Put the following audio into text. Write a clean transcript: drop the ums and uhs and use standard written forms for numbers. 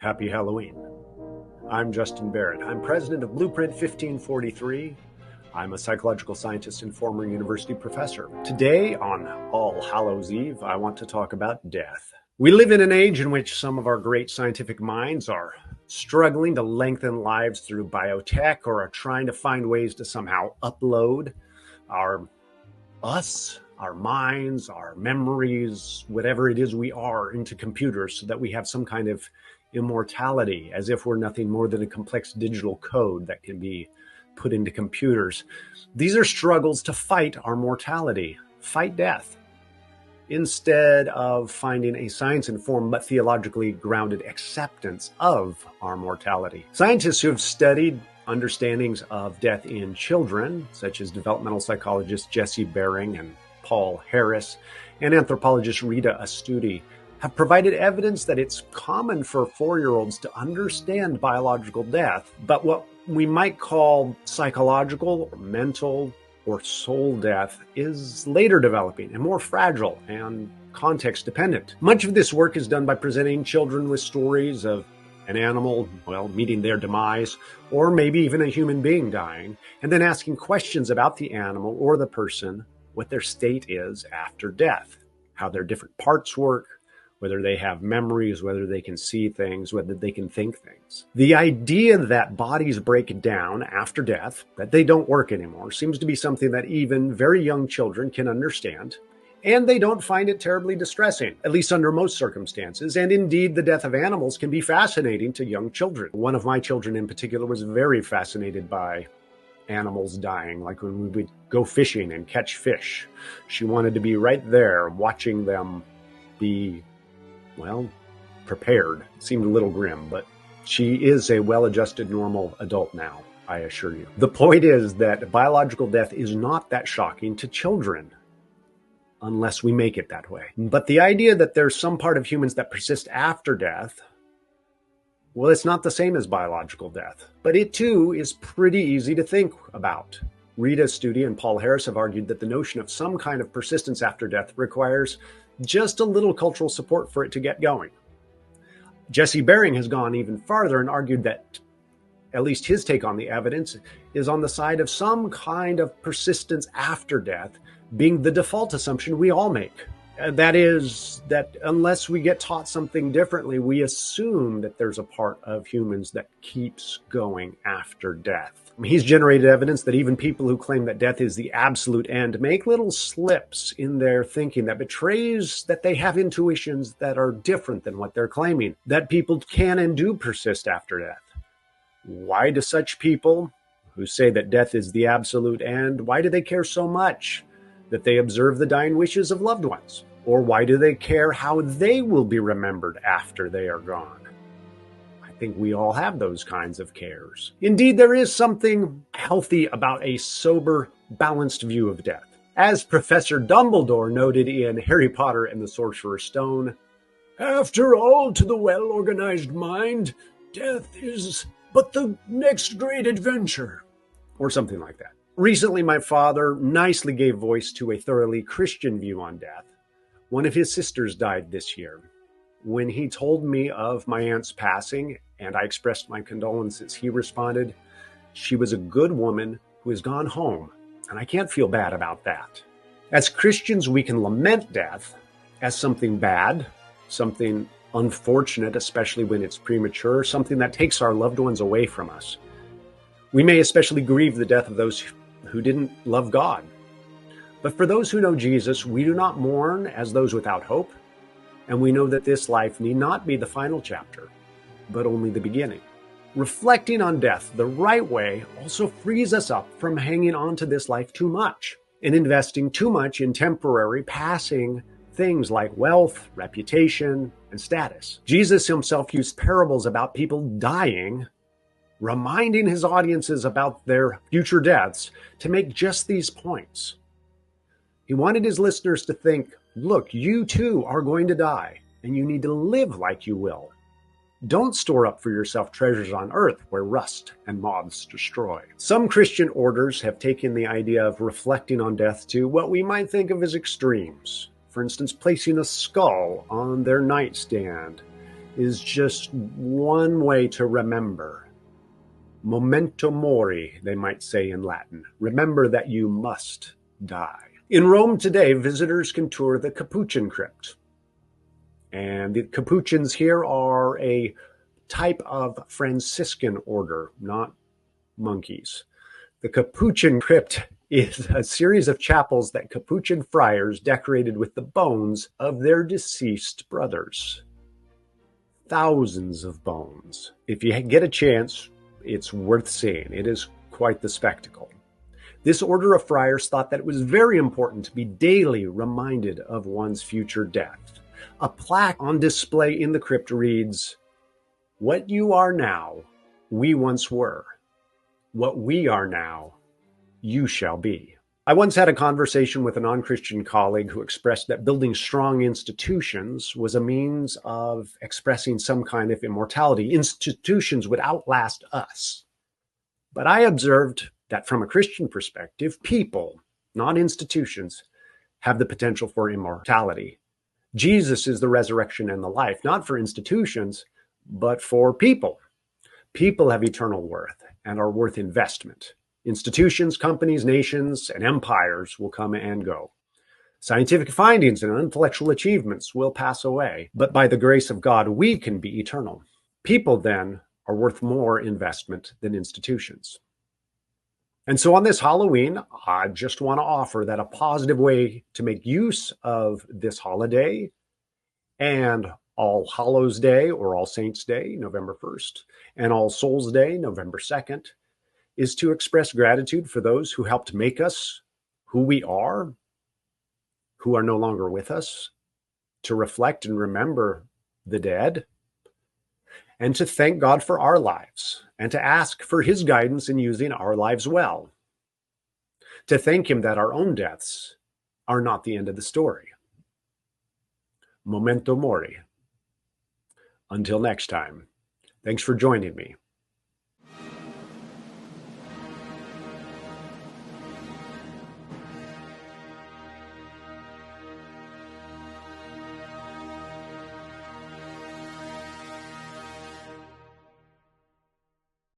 Happy Halloween. I'm Justin Barrett. I'm president of Blueprint 1543. I'm a psychological scientist and former university professor. Today, on All Hallows Eve, I want to talk about death. We live in an age in which some of our great scientific minds are struggling to lengthen lives through biotech or are trying to find ways to somehow upload our minds, our memories, whatever it is we are, into computers so that we have some kind of immortality, as if we're nothing more than a complex digital code that can be put into computers. These are struggles to fight our mortality, fight death, instead of finding a science-informed but theologically grounded acceptance of our mortality. Scientists who have studied understandings of death in children, such as developmental psychologist Jesse Bering and Paul Harris, and anthropologist Rita Astuti, have provided evidence that it's common for 4-year-olds to understand biological death, but what we might call psychological or mental or soul death is later developing and more fragile and context dependent. Much of this work is done by presenting children with stories of an animal, meeting their demise, or maybe even a human being dying, and then asking questions about the animal or the person, what their state is after death, how their different parts work, whether they have memories, whether they can see things, whether they can think things. The idea that bodies break down after death, that they don't work anymore, seems to be something that even very young children can understand, and they don't find it terribly distressing, at least under most circumstances. And indeed, the death of animals can be fascinating to young children. One of my children in particular was very fascinated by animals dying, like when we would go fishing and catch fish. She wanted to be right there watching them be prepared. It seemed a little grim, but she is a well-adjusted, normal adult now, I assure you. The point is that biological death is not that shocking to children, unless we make it that way. But the idea that there's some part of humans that persist after death, it's not the same as biological death. But it too is pretty easy to think about. Rita Astuti and Paul Harris have argued that the notion of some kind of persistence after death requires just a little cultural support for it to get going. Jesse Bering has gone even farther and argued that at least his take on the evidence is on the side of some kind of persistence after death being the default assumption we all make. That is, that unless we get taught something differently, we assume that there's a part of humans that keeps going after death. He's generated evidence that even people who claim that death is the absolute end make little slips in their thinking that betrays that they have intuitions that are different than what they're claiming, that people can and do persist after death. Why do such people who say that death is the absolute end, why do they care so much that they observe the dying wishes of loved ones? Or why do they care how they will be remembered after they are gone? I think we all have those kinds of cares. Indeed, there is something healthy about a sober, balanced view of death. As Professor Dumbledore noted in Harry Potter and the Sorcerer's Stone, "After all, to the well-organized mind, death is but the next great adventure," or something like that. Recently, my father nicely gave voice to a thoroughly Christian view on death. One of his sisters died this year. When he told me of my aunt's passing and I expressed my condolences, he responded, "She was a good woman who has gone home, and I can't feel bad about that." As Christians, we can lament death as something bad, something unfortunate, especially when it's premature, something that takes our loved ones away from us. We may especially grieve the death of those who didn't love God. But for those who know Jesus, we do not mourn as those without hope, and we know that this life need not be the final chapter, but only the beginning. Reflecting on death the right way also frees us up from hanging on to this life too much and investing too much in temporary, passing things like wealth, reputation, and status. Jesus himself used parables about people dying, reminding his audiences about their future deaths to make just these points. He wanted his listeners to think, look, you too are going to die, and you need to live like you will. Don't store up for yourself treasures on earth where rust and moths destroy. Some Christian orders have taken the idea of reflecting on death to what we might think of as extremes. For instance, placing a skull on their nightstand is just one way to remember. Memento Mori, they might say in Latin. Remember that you must die. In Rome today, visitors can tour the Capuchin crypt. And the Capuchins here are a type of Franciscan order, not monkeys. The Capuchin crypt is a series of chapels that Capuchin friars decorated with the bones of their deceased brothers. Thousands of bones. If you get a chance, it's worth seeing. It is quite the spectacle. This order of friars thought that it was very important to be daily reminded of one's future death. A plaque on display in the crypt reads, "What you are now, we once were. What we are now, you shall be." I once had a conversation with a non-Christian colleague who expressed that building strong institutions was a means of expressing some kind of immortality. Institutions would outlast us. But I observed that from a Christian perspective, people, not institutions, have the potential for immortality. Jesus is the resurrection and the life, not for institutions, but for people. People have eternal worth and are worth investment. Institutions, companies, nations, and empires will come and go. Scientific findings and intellectual achievements will pass away, but by the grace of God, we can be eternal. People, then, are worth more investment than institutions. And so on this Halloween, I just want to offer that a positive way to make use of this holiday and All Hallows Day or All Saints Day, November 1st, and All Souls Day, November 2nd, is to express gratitude for those who helped make us who we are, who are no longer with us, to reflect and remember the dead, and to thank God for our lives, and to ask for his guidance in using our lives well, to thank him that our own deaths are not the end of the story. Memento Mori. Until next time, thanks for joining me.